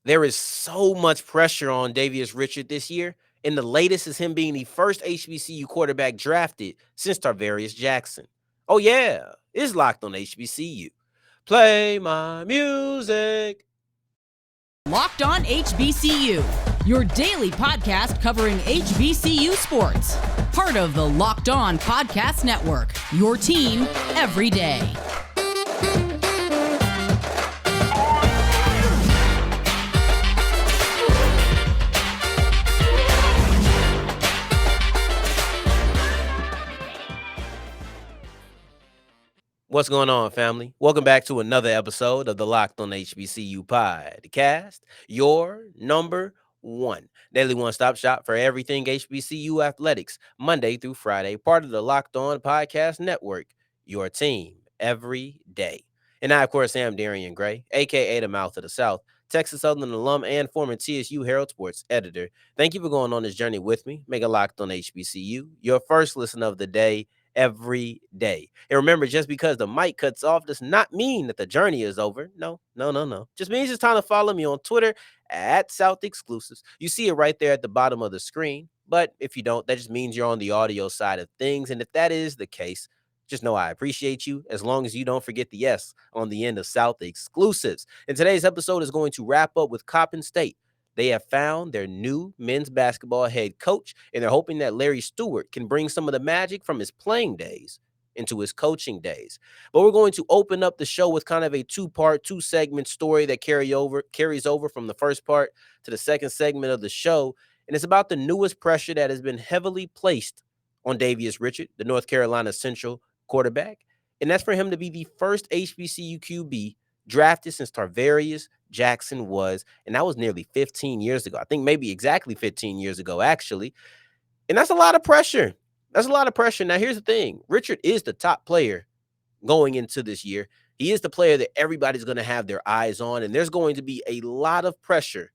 There is so much pressure on Davius Richard this year, and the latest is him being the first HBCU quarterback drafted since Tarvarius Jackson. Oh yeah, it's Locked on HBCU. Play my music. Locked On HBCU, your daily podcast covering HBCU sports. Part of the Locked On Podcast Network, your team every day. What's going on, family? Welcome back to another episode of the Locked on HBCU podcast, your number one daily one-stop shop for everything HBCU athletics, Monday through Friday, part of the Locked On Podcast Network, your team every day. And I, of course, am Darian Gray, a.k.a. the Mouth of the South, Texas Southern alum and former TSU Herald Sports editor. Thank you for going on this journey with me. Make a Locked on HBCU your first listen of the day every day. And remember, just because the mic cuts off does not mean that the journey is over. No. Just means it's time to follow me on Twitter at South Exclusives. You see it right there at the bottom of the screen. But if you don't, that just means you're on the audio side of things. And if that is the case, just know I appreciate you as long as you don't forget the S on the end of South Exclusives. And today's episode is going to wrap up with Coppin State. They have found their new men's basketball head coach, and they're hoping that Larry Stewart can bring some of the magic from his playing days into his coaching days. But we're going to open up the show with kind of a two-segment story that carries over from the first part to the second segment of the show. And it's about the newest pressure that has been heavily placed on Davius Richard, the North Carolina Central quarterback. And that's for him to be the first HBCU QB drafted since Tarvarius Jackson was, and that was nearly 15 years ago. I think maybe exactly 15 years ago, actually. And that's a lot of pressure. Now, here's the thing. Richard is the top player going into this year. He is the player that everybody's going to have their eyes on, and there's going to be a lot of pressure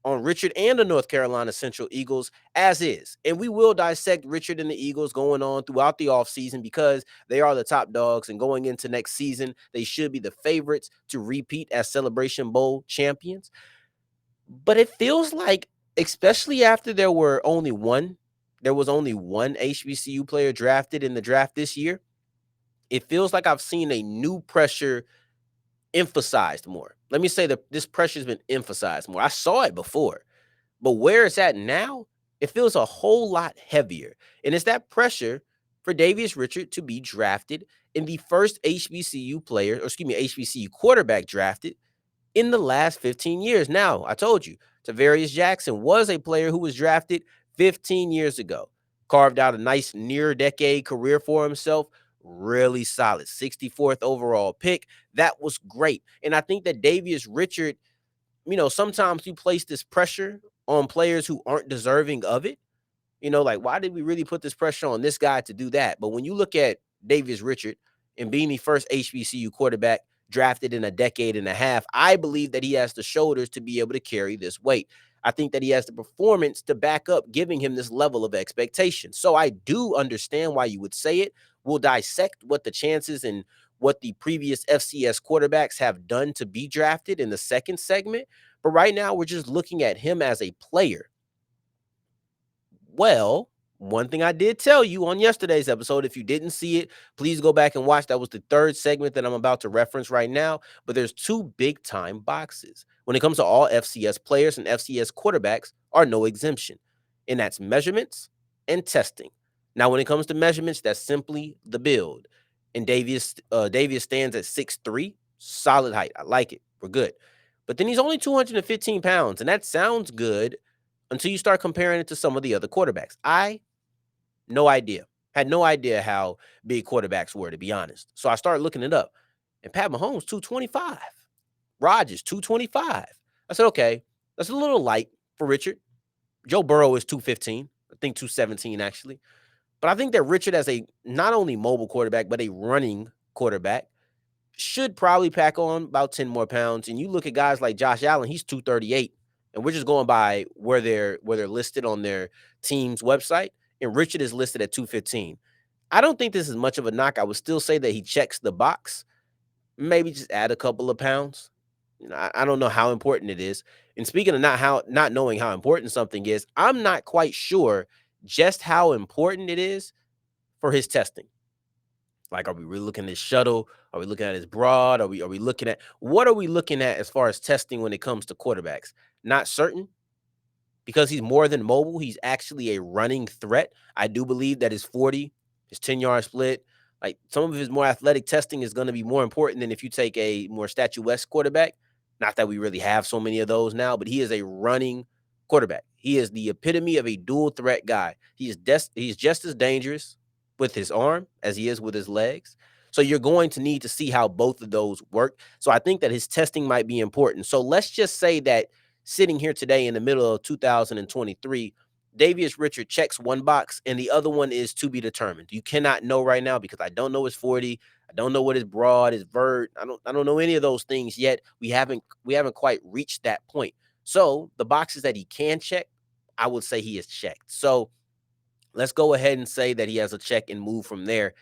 on Richard and the North Carolina Central Eagles as is. And we will dissect Richard and the Eagles going on throughout the offseason because they are the top dogs. And going into next season, they should be the favorites to repeat as Celebration Bowl champions. But it feels like, especially after there was only one HBCU player drafted in the draft this year, it feels like I've seen a new pressure emphasized more. Let me say that this pressure has been emphasized more. I saw it before, but where it's at now, it feels a whole lot heavier. And it's that pressure for Davius Richard to be drafted in the first HBCU quarterback drafted in the last 15 years. Now, I told you, Tarvarius Jackson was a player who was drafted 15 years ago, carved out a nice near-decade career for himself. Really solid 64th overall pick. That was great. And I think that Davius Richard, sometimes you place this pressure on players who aren't deserving of it. Like, why did we really put this pressure on this guy to do that? But when you look at Davius Richard and being the first HBCU quarterback drafted in a decade and a half, I believe that he has the shoulders to be able to carry this weight. I think that he has the performance to back up giving him this level of expectation. So I do understand why you would say it. We'll dissect what the chances and what the previous FCS quarterbacks have done to be drafted in the second segment. But right now, we're just looking at him as a player. Well, one thing I did tell you on yesterday's episode, if you didn't see it, please go back and watch. That was the third segment that I'm about to reference right now. But there's two big-time boxes. When it comes to all FCS players and FCS quarterbacks are no exemption. And that's measurements and testing. Now, when it comes to measurements, that's simply the build. And Davius stands at 6'3", solid height. I like it. We're good. But then he's only 215 pounds, and that sounds good until you start comparing it to some of the other quarterbacks. Had no idea how big quarterbacks were, to be honest. So I started looking it up. And Pat Mahomes, 225. Rodgers, 225. I said, okay, that's a little light for Richard. Joe Burrow is 215. I think 217, actually. But I think that Richard, as a not only mobile quarterback, but a running quarterback, should probably pack on about 10 more pounds. And you look at guys like Josh Allen, he's 238. And we're just going by where they're listed on their team's website. And Richard is listed at 215. I don't think this is much of a knock. I would still say that he checks the box. Maybe just add a couple of pounds. I don't know how important it is. And speaking of not knowing how important something is, I'm not quite sure just how important it is for his testing. Like, are we really looking at his shuttle? Are we looking at his broad? Are we looking at what are we looking at as far as testing when it comes to quarterbacks? Not certain, because he's more than mobile. He's actually a running threat. I do believe that his 40, his 10-yard split, like some of his more athletic testing is going to be more important than if you take a more statuesque quarterback. Not that we really have so many of those now, but he is a running quarterback. He is the epitome of a dual threat guy. He's just as dangerous with his arm as he is with his legs. So you're going to need to see how both of those work. So I think that his testing might be important. So let's just say that sitting here today in the middle of 2023, Davius Richard checks one box and the other one is to be determined. You cannot know right now because I don't know his 40. I don't know what his broad, his vert. I don't know any of those things yet. We haven't quite reached that point. So the boxes that he can check, I would say he is checked. So let's go ahead and say that he has a check and move from there.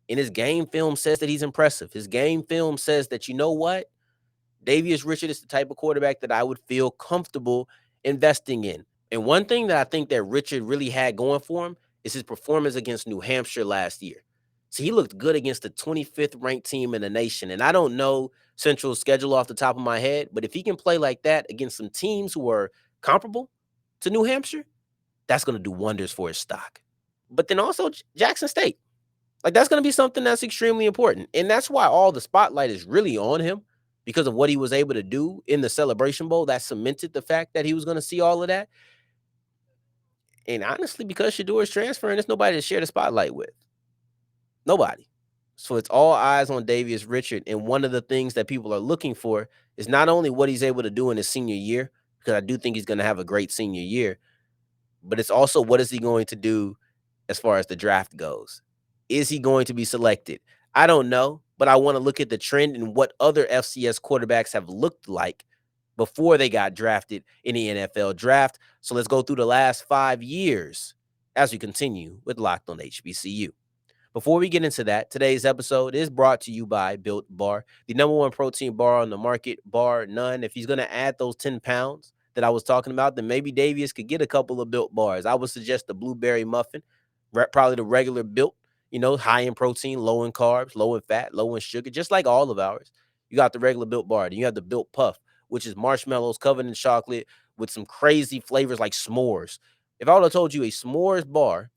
And his game film says that he's impressive. His game film says that, you know what? Davius Richard is the type of quarterback that I would feel comfortable investing in. And one thing that I think that Richard really had going for him is his performance against New Hampshire last year. So he looked good against the 25th ranked team in the nation. And I don't know Central's schedule off the top of my head, but if he can play like that against some teams who are comparable to New Hampshire, that's going to do wonders for his stock. But then also Jackson State. Like, that's going to be something that's extremely important. And that's why all the spotlight is really on him, because of what he was able to do in the Celebration Bowl. That cemented the fact that he was going to see all of that. And honestly, because Shedeur is transferring, there's nobody to share the spotlight with. Nobody. So it's all eyes on Davius Richard. And one of the things that people are looking for is not only what he's able to do in his senior year, because I do think he's going to have a great senior year, but it's also what is he going to do as far as the draft goes. Is he going to be selected? I don't know, but I want to look at the trend and what other FCS quarterbacks have looked like before they got drafted in the NFL draft. So let's go through the last 5 years as we continue with Locked on HBCU. Before we get into that, today's episode is brought to you by Built Bar, the number one protein bar on the market, bar none. If he's going to add those 10 pounds that I was talking about, then maybe Davius could get a couple of Built Bars. I would suggest the blueberry muffin, probably the regular Built, high in protein, low in carbs, low in fat, low in sugar, just like all of ours. You got the regular Built Bar. Then you have the Built Puff, which is marshmallows covered in chocolate with some crazy flavors like s'mores. If I would have told you a s'mores bar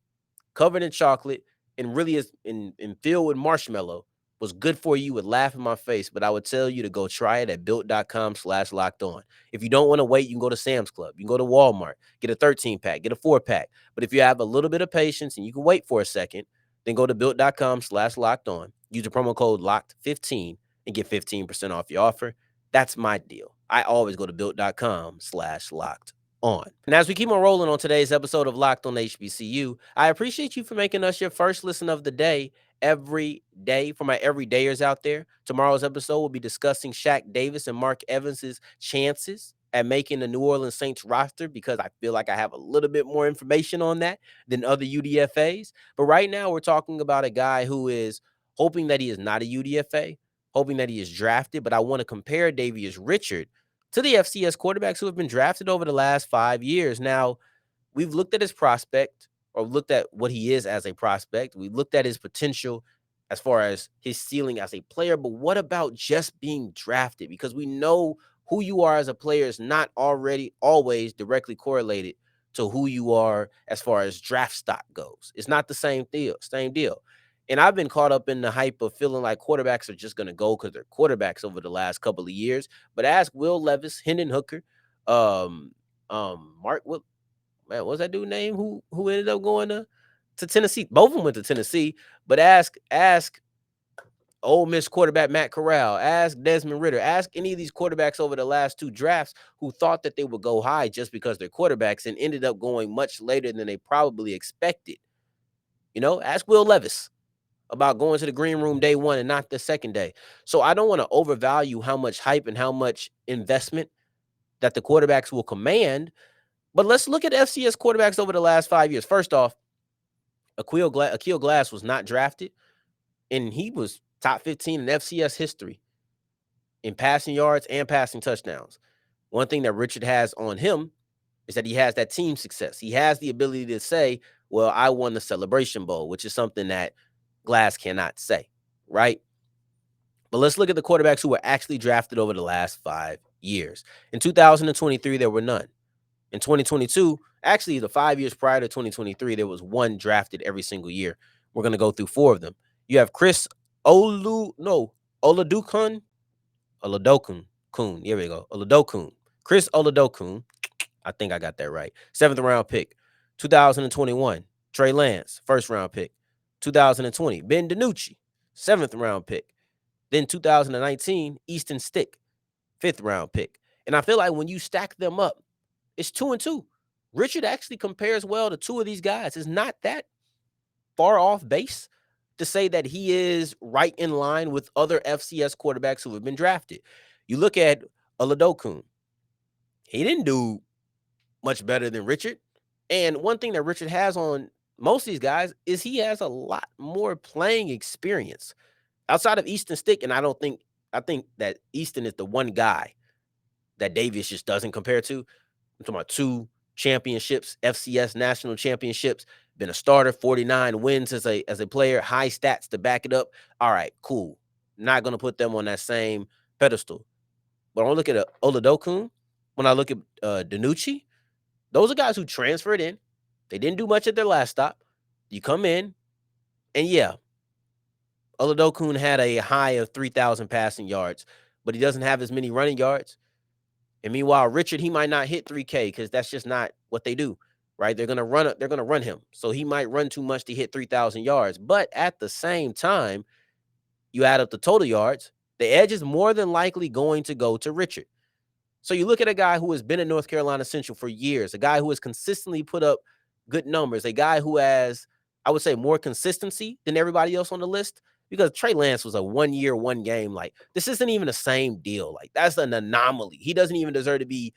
covered in chocolate and really is in filled with marshmallow was good for you, would laugh in my face, but I would tell you to go try it at built.com/locked on. If you don't want to wait, you can go to Sam's Club. You can go to Walmart, get a 13-pack, get a 4-pack. But if you have a little bit of patience and you can wait for a second, then go to built.com/locked on. Use the promo code LOCKED15 and get 15% off your offer. That's my deal. I always go to built.com/locked on. And as we keep on rolling on today's episode of Locked on HBCU, I appreciate you for making us your first listen of the day every day. For my everydayers out there, tomorrow's episode will be discussing Shaq Davis and Mark Evans's chances at making the New Orleans Saints roster, because I feel like I have a little bit more information on that than other UDFAs. But right now we're talking about a guy who is hoping that he is not a UDFA, hoping that he is drafted. But I want to compare Davius Richard to the FCS quarterbacks who have been drafted over the last 5 years. Now, we've looked at his prospect, or looked at what he is as a prospect. We looked at his potential as far as his ceiling as a player. But what about just being drafted? Because we know who you are as a player is not already always directly correlated to who you are as far as draft stock goes. It's not the same deal. And I've been caught up in the hype of feeling like quarterbacks are just going to go because they're quarterbacks over the last couple of years. But ask Will Levis, Hendon Hooker, Mark, what was that dude name who ended up going to Tennessee? Both of them went to Tennessee. But ask Ole Miss quarterback Matt Corral, ask Desmond Ridder, ask any of these quarterbacks over the last 2 drafts who thought that they would go high just because they're quarterbacks and ended up going much later than they probably expected. Ask Will Levis about going to the green room day 1 and not the second day. So I don't want to overvalue how much hype and how much investment that the quarterbacks will command. But let's look at FCS quarterbacks over the last 5 years. First off, Akil Glass was not drafted, and he was top 15 in FCS history. in passing yards and passing touchdowns. One thing that Richard has on him is that he has that team success. He has the ability to say, well, I won the Celebration Bowl, which is something that Glass cannot say, right? But let's look at the quarterbacks who were actually drafted over the last 5 years. In 2023, there were none. In 2022, actually the 5 years prior to 2023, there was one drafted every single year. We're going to go through 4 of them. You have Chris Oladokun. Here we go. Oladokun. Chris Oladokun. I think I got that right. 7th round pick. 2021, Trey Lance, 1st round pick. 2020, Ben DiNucci, 7th round pick. Then 2019, Easton Stick, 5th round pick. And I feel like when you stack them up, it's 2 and 2. Richard actually compares well to 2 of these guys. It's not that far off base to say that he is right in line with other FCS quarterbacks who have been drafted. You look at Oladokun. He didn't do much better than Richard. And one thing that Richard has on most of these guys is he has a lot more playing experience outside of Easton Stick. And I think that Easton is the one guy that Davius just doesn't compare to. I'm talking about 2 championships, FCS national championships, been a starter, 49 wins as a player, high stats to back it up. All right, cool. Not going to put them on that same pedestal. But when I look at Oladokun, when I look at DiNucci, those are guys who transferred in. They didn't do much at their last stop. You come in, and yeah, Oladokun had a high of 3,000 passing yards, but he doesn't have as many running yards. And meanwhile, Richard, he might not hit 3K because that's just not what they do, right? They're gonna run him. So he might run too much to hit 3,000 yards. But at the same time, you add up the total yards, the edge is more than likely going to go to Richard. So you look at a guy who has been in North Carolina Central for years, a guy who has consistently put up good numbers, a guy who has, I would say, more consistency than everybody else on the list, because Trey Lance was a 1 year, 1 game. Like, this isn't even the same deal. Like, that's an anomaly. He doesn't even deserve to be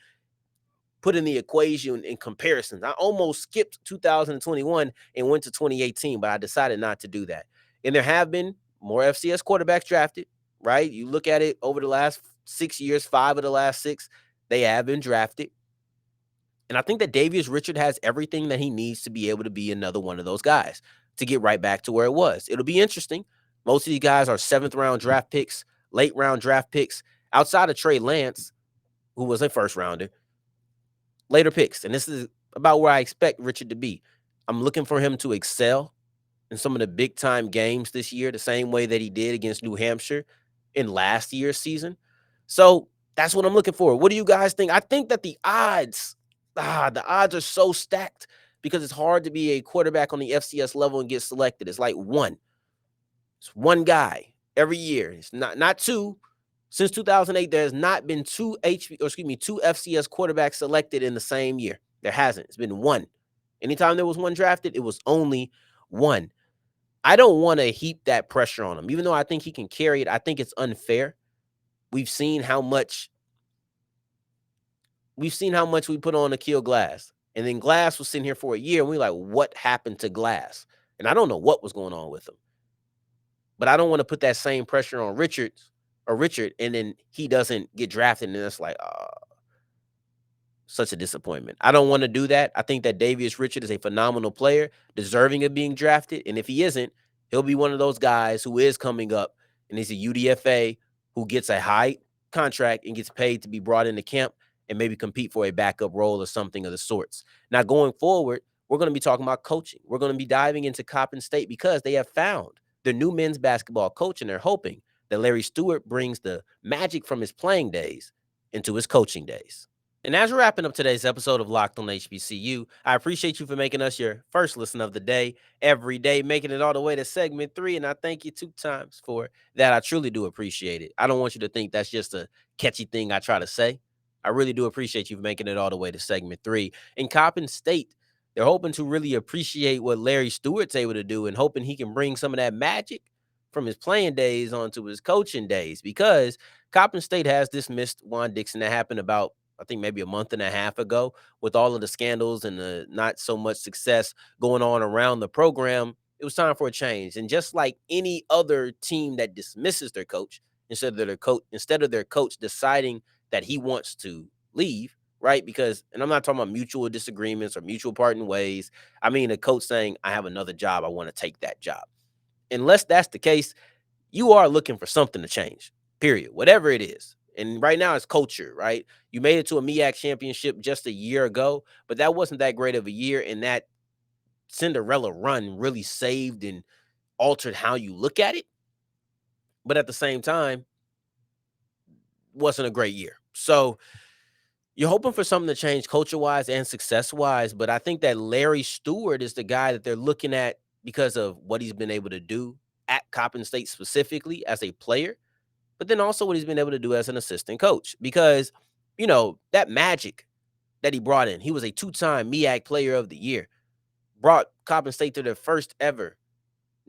put in the equation in comparisons. I almost skipped 2021 and went to 2018, but I decided not to do that. And there have been more FCS quarterbacks drafted, right? You look at it over the last 6 years, 5 of the last 6, they have been drafted. And I think that Davius Richard has everything that he needs to be able to be another one of those guys to get right back to where it was. It'll be interesting. Most of these guys are 7th round draft picks, late round draft picks, outside of Trey Lance, who was a 1st rounder, later picks. And this is about where I expect Richard to be. I'm looking for him to excel in some of the big time games this year, the same way that he did against New Hampshire in last year's season. So that's what I'm looking for. What do you guys think? I think that the odds are so stacked because it's hard to be a quarterback on the FCS level and get selected. It's like one. It's one guy every year. It's not 2. Since 2008, there has not been 2 FCS quarterbacks selected in the same year. There hasn't. It's been 1. Anytime there was 1 drafted, it was only 1. I don't want to heap that pressure on him. Even though I think he can carry it, I think it's unfair. We've seen how much we put on Akil Glass. And then Glass was sitting here for a year, and we're like, what happened to Glass? And I don't know what was going on with him. But I don't want to put that same pressure on Richard, and then he doesn't get drafted, and it's like, such a disappointment. I don't want to do that. I think that Davius Richard is a phenomenal player, deserving of being drafted. And if he isn't, he'll be one of those guys who is coming up and he's a UDFA who gets a high contract and gets paid to be brought into camp and maybe compete for a backup role or something of the sorts. Now, going forward, we're going to be talking about coaching. We're going to be diving into Coppin State because they have found their new men's basketball coach, and they're hoping that Larry Stewart brings the magic from his playing days into his coaching days. And as we're wrapping up today's episode of Locked on HBCU, I appreciate you for making us your first listen of the day, every day, making it all the way to segment 3. And I thank you 2 times for that. I truly do appreciate it. I don't want you to think that's just a catchy thing I try to say. I really do appreciate you for making it all the way to segment 3. In Coppin State, they're hoping to really appreciate what Larry Stewart's able to do and hoping he can bring some of that magic from his playing days onto his coaching days, because Coppin State has dismissed Juan Dixon. That happened about, I think, maybe a month and a half ago, with all of the scandals and the not so much success going on around the program. It was time for a change. And just like any other team that dismisses their coach instead of their coach deciding that he wants to leave, right? Because, and I'm not talking about mutual disagreements or mutual parting ways. I mean, a coach saying, I have another job. I want to take that job. Unless that's the case, you are looking for something to change, period, whatever it is. And right now it's culture, right? You made it to a MEAC championship just a year ago, but that wasn't that great of a year. And that Cinderella run really saved and altered how you look at it. But at the same time, wasn't a great year. So you're hoping for something to change culture wise and success wise. But I think that Larry Stewart is the guy that they're looking at because of what he's been able to do at Coppin State specifically as a player, but then also what he's been able to do as an assistant coach. Because, that magic that he brought in, he was a 2-time MEAC Player of the Year, brought Coppin State to their first ever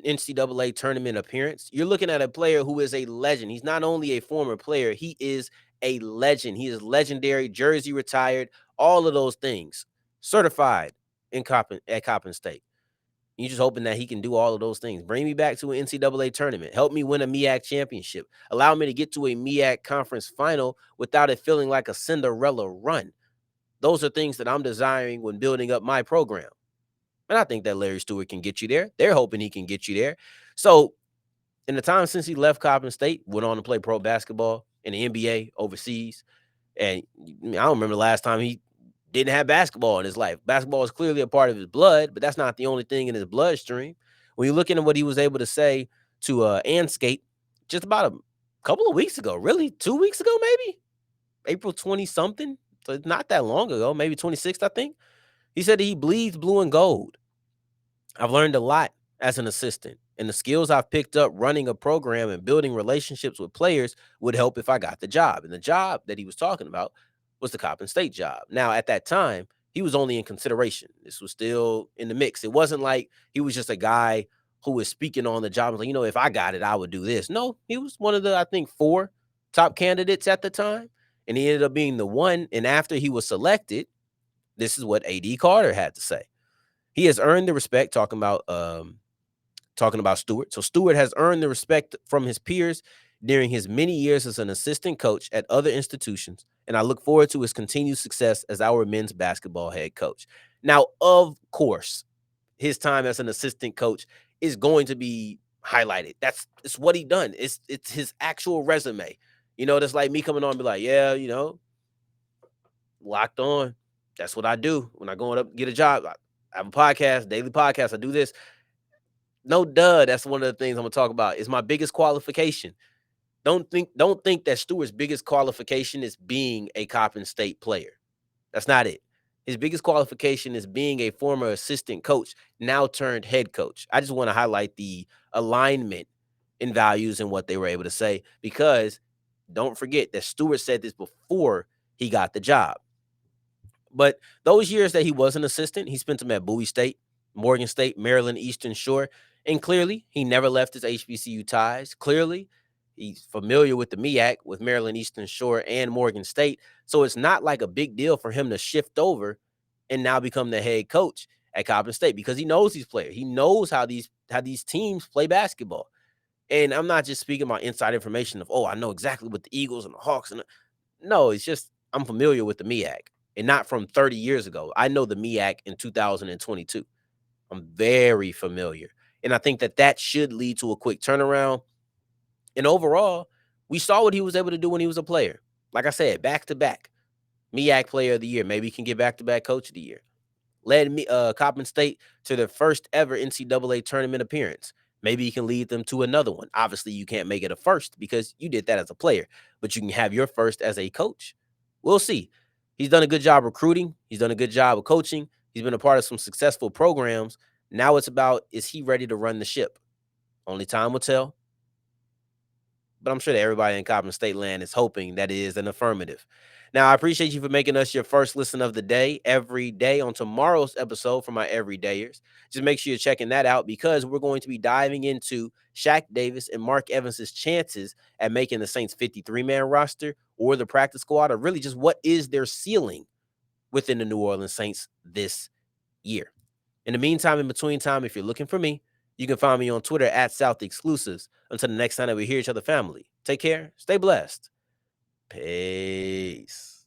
NCAA tournament appearance. You're looking at a player who is a legend. He's not only a former player, he is a legend. He is legendary, jersey retired, all of those things, certified at Coppin State. You're just hoping that he can do all of those things. Bring me back to an NCAA tournament. Help me win a MEAC championship. Allow me to get to a MEAC conference final without it feeling like a Cinderella run. Those are things that I'm desiring when building up my program. And I think that Larry Stewart can get you there. They're hoping he can get you there. So in the time since he left Coppin State, went on to play pro basketball in the NBA overseas. And I don't remember the last time he didn't have basketball in his life. Basketball is clearly a part of his blood, but that's not the only thing in his bloodstream. When you look into what he was able to say to Anscape just about a couple of weeks ago, really 2 weeks ago, maybe April 20 something. So it's not that long ago, maybe 26th, I think. He said he bleeds blue and gold. I've learned a lot as an assistant, and the skills I've picked up running a program and building relationships with players would help if I got the job. And the job that he was talking about was the Coppin State job. Now, at that time, he was only in consideration. This was still in the mix. It wasn't like he was just a guy who was speaking on the job. Like, if I got it, I would do this. No, he was one of the, I think, 4 top candidates at the time. And he ended up being the one. And after he was selected, this is what A.D. Carter had to say. He has earned the respect, talking about Stewart. So Stewart has earned the respect from his peers during his many years as an assistant coach at other institutions, and I look forward to his continued success as our men's basketball head coach. Now, of course, his time as an assistant coach is going to be highlighted. It's what he done. It's his actual resume. That's like me coming on and be like, yeah, locked on. That's what I do when I go up get a job. I have a podcast, daily podcast. I do this. No, that's one of the things I'm gonna talk about. Is my biggest qualification. Don't think that Stewart's biggest qualification is being a Coppin State player. That's not it. His biggest qualification is being a former assistant coach, now turned head coach. I just want to highlight the alignment in values and what they were able to say, because don't forget that Stewart said this before he got the job. But those years that he was an assistant, he spent them at Bowie State, Morgan State, Maryland Eastern Shore. And clearly, he never left his HBCU ties. Clearly, he's familiar with the MEAC, with Maryland Eastern Shore and Morgan State. So it's not like a big deal for him to shift over and now become the head coach at Coppin State, because he knows these players. He knows how these teams play basketball. And I'm not just speaking about inside information of, I know exactly what the Eagles and the Hawks. No, it's just I'm familiar with the MEAC, and not from 30 years ago. I know the MEAC in 2022. I'm very familiar. And I think that should lead to a quick turnaround. And overall, we saw what he was able to do when he was a player. Like I said, back-to-back MEAC Player of the Year. Maybe he can get back-to-back Coach of the Year. Led Coppin State to their first ever NCAA tournament appearance. Maybe he can lead them to another one. Obviously, you can't make it a first because you did that as a player, but you can have your first as a coach. We'll see. He's done a good job recruiting. He's done a good job of coaching. He's been a part of some successful programs. Now it's about, is he ready to run the ship? Only time will tell. But I'm sure that everybody in Coppin State land is hoping that it is an affirmative. Now, I appreciate you for making us your first listen of the day every day. On tomorrow's episode for my everydayers, just make sure you're checking that out, because we're going to be diving into Shaq Davis and Mark Evans's chances at making the Saints 53-man roster or the practice squad, or really just what is their ceiling within the New Orleans Saints this year. In the meantime, in between time, if you're looking for me, You can find me on Twitter at South Exclusives. Until the next time that we hear each other, family, take care, stay blessed. Peace.